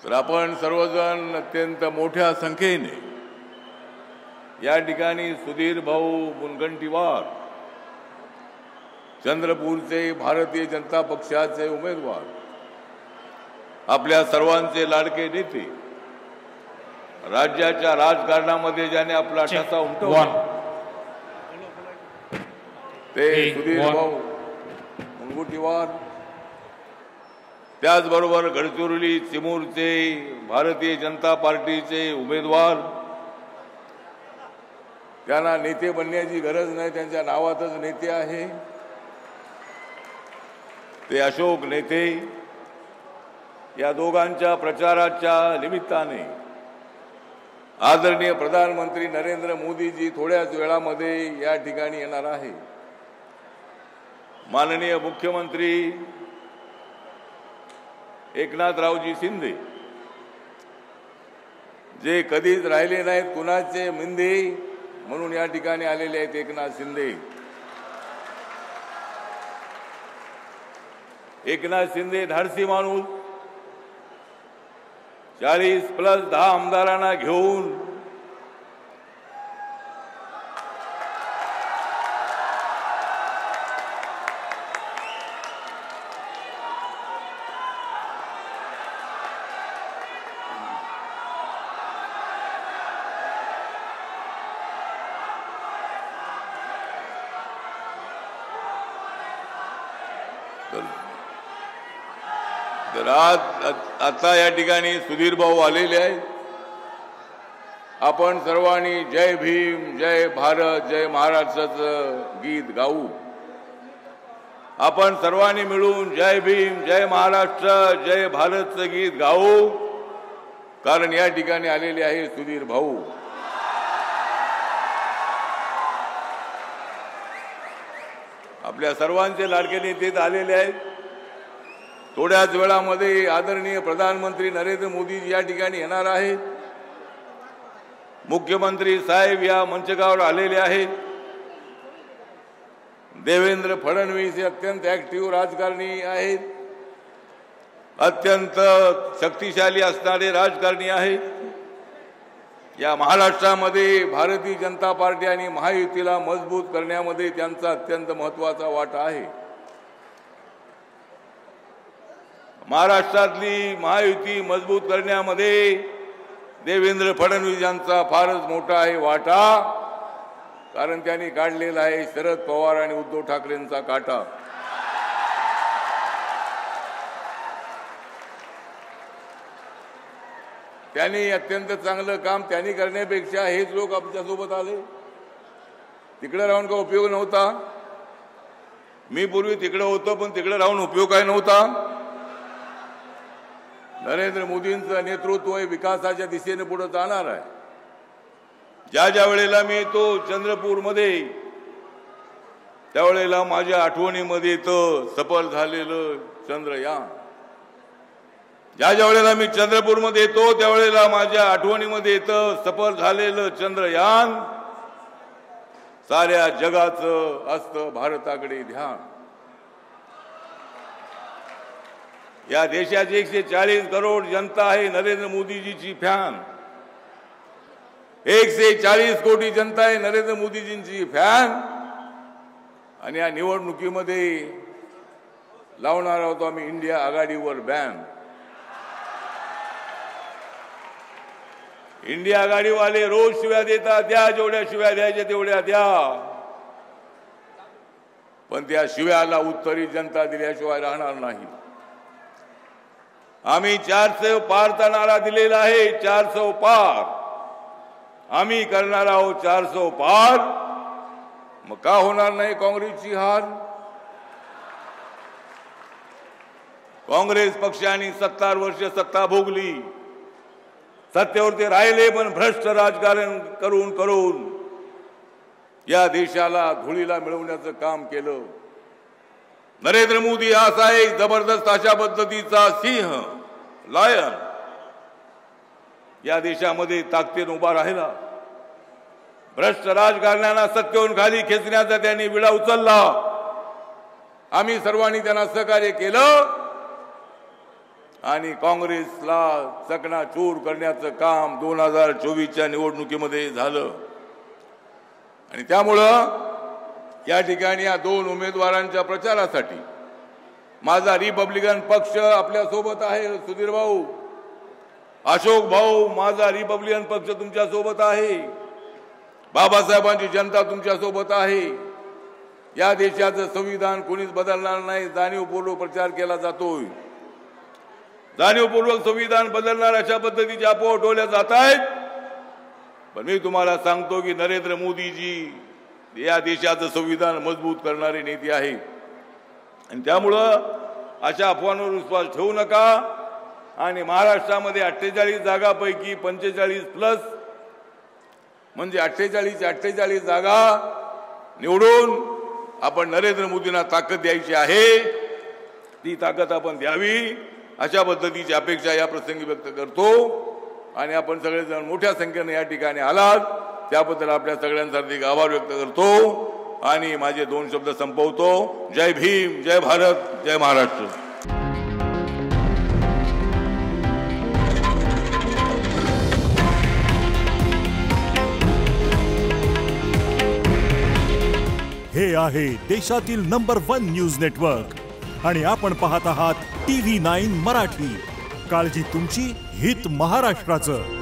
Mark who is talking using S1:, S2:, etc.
S1: तर आपण सर्वजण अत्यंत मोठ्या संख्येने या ठिकाणी सुधीर भाऊ मुनगंटीवार चंद्रपूरचे भारतीय जनता पक्षाचे उमेदवार, आपल्या सर्वांचे लाडके नेते, राज्याच्या राजकारणामध्ये ज्याने आपला ठसा उमटवला ते सुधीर भाऊ मुनगंटीवार, त्याचबरोबर गडचिरोली चिमूरचे भारतीय जनता पार्टीचे उमेदवार, त्यांना नेते बनण्याची गरज नाही, त्यांच्या नावातच नेते आहे, ते अशोक नेते, या दोघांच्या प्रचाराच्या निमित्ताने आदरणीय प्रधानमंत्री नरेंद्र मोदीजी थोड्याच वेळामध्ये या ठिकाणी येणार आहे. माननीय मुख्यमंत्री एकनाथरावजी शिंदे, जे कधीच राहिले नाहीत कुणाचे मिंदे म्हणून या ठिकाणी आलेले आहेत. एकनाथ शिंदे, एकनाथ शिंदे धाडसी माणूस, 40+ 10 आमदारांना घेऊन तर आता या ठिकाणी सुधीर भाऊ आलेले आहेत. आपण सर्वांनी जय भीम, जय भारत, जय महाराष्ट्राचं गीत गाऊ. आपण सर्वांनी मिळून जय भीम, जय महाराष्ट्र, जय भारतचं गीत गाऊ, कारण या ठिकाणी आलेले आहे सुधीर भाऊ. आपल्या सर्वांचे लाडके नेते आलेले आहेत. थोड्याच वेळामध्ये आदरणीय प्रधानमंत्री नरेंद्र मोदी या ठिकाणी येणार आहेत. मुख्यमंत्री साहेब या मंचकावर आलेले आहेत. देवेंद्र फडणवीस हे अत्यंत ऍक्टिव्ह राजकारणी आहेत, अत्यंत शक्तिशाली असणारे राजकारणी आहेत. या महाराष्ट्रामध्ये भारतीय जनता पार्टी आणि महायुतीला मजबूत करण्यामध्ये त्यांचा अत्यंत महत्त्वाचा वाटा आहे. महाराष्ट्रातली महायुती मजबूत करण्यामध्ये देवेंद्र फडणवीस यांचा फारच मोठा आहे वाटा, कारण त्यांनी काढलेला आहे शरद पवार आणि उद्धव ठाकरेंचा काटा. त्यांनी अत्यंत चांगलं काम त्यांनी करण्यापेक्षा हेच लोक आमच्यासोबत आले. तिकडे राहून का उपयोग नव्हता. मी पूर्वी तिकडे होतो, पण तिकडे राहून उपयोग काय नव्हता. नरेंद्र मोदींचं नेतृत्व हे विकासाच्या दिशेने पुढे जाणार आहे. ज्या ज्या वेळेला मी येतो चंद्रपूरमध्ये, त्यावेळेला माझ्या आठवणीमध्ये येतं सफल झालेलं चंद्रयान. ज्या ज्या वेळेला मी चंद्रपूरमध्ये येतो त्यावेळेला माझ्या आठवणीमध्ये येतं सफल झालेलं चंद्रयान. साऱ्या जगाचं असतं भारताकडे ध्यान. या देशाची 140 करोड जनता आहे नरेंद्र मोदीजीची फॅन. 140 कोटी जनता आहे नरेंद्र मोदीजींची फॅन. आणि या निवडणुकीमध्ये लावणार आहोत आम्ही इंडिया आघाडीवर बॅन. इंडिया आघाडीवाले रोज शिव्या देतात, द्या जेवढ्या शिव्या द्यायच्या तेवढ्या द्या, पण त्या शिव्याला उत्तरी जनता दिल्याशिवाय राहणार नाही. आम्ही 400 पारचा नारा दिलेला आहे. 400 पार आम्ही करणार आहोत. 400 पार. मग का होणार नाही काँग्रेसची हार. काँग्रेस पक्षाने 70 वर्ष सत्ता भोगली. सत्तेवरती राहिले, पण भ्रष्ट राजकारण करून करून या देशाला धुळीला मिळवण्याचं काम केलं. नरेंद्र मोदी असा एक जबरदस्त अशा पद्धतीचा सिंह, लायन या देशामध्ये ताकदीने उभा राहिला. भ्रष्ट राजकारण्यांना सत्तेवरून खाली खेचण्याचा त्यांनी विडा उचलला. आम्ही सर्वांनी त्यांना सहकार्य केलं आणि काँग्रेसला चकनाचूर करण्याचं काम 2024च्या निवडणुकीमध्ये झालं। आणि त्यामुळं या ठिकाणी या दोन उमेदवारांच्या प्रचारासाठी माझा रिपब्लिकन पक्ष आपल्या सोबत आहे। सुधीर भाऊ, अशोक भाऊ, माझा रिपब्लिकन पक्ष तुमच्या सोबत आहे। बाबासाहेबांची जनता तुमच्या सोबत आहे। या देशाचं संविधान कोणीच बदलणार नाही, जाणीवपूर्वक प्रचार केला जातोय। जाणीवपूर्वक संविधान बदलणार अशा पद्धतीचे अफवा उठवल्या जात आहेत। पण मी तुम्हाला सांगतो की नरेंद्र मोदीजी या देशाचं संविधान मजबूत करणारे नेते आहे। आणि त्यामुळं अशा अफवांवर विश्वास ठेवू नका। आणि महाराष्ट्रामध्ये 48 जागापैकी 45 प्लस म्हणजे 48 जागा निवडून आपण नरेंद्र मोदींना ताकद द्यायची आहे। ती ताकद आपण द्यावी अशा पद्धतीची अपेक्षा या प्रसंगी व्यक्त करतो। आणि आपण सगळेजण मोठ्या संख्येने या ठिकाणी आलात त्याबद्दल आपल्या सगळ्यांसाठी आभार व्यक्त करतो आणि माझे 2 शब्द संपवतो। जय भीम, जय भारत, जय महाराष्ट्र।
S2: हे आहे देशातील नंबर 1 न्यूज नेटवर्क आणि आपण पाहत आहात TV9 मराठी। काळजी तुमची, हित महाराष्ट्राचं।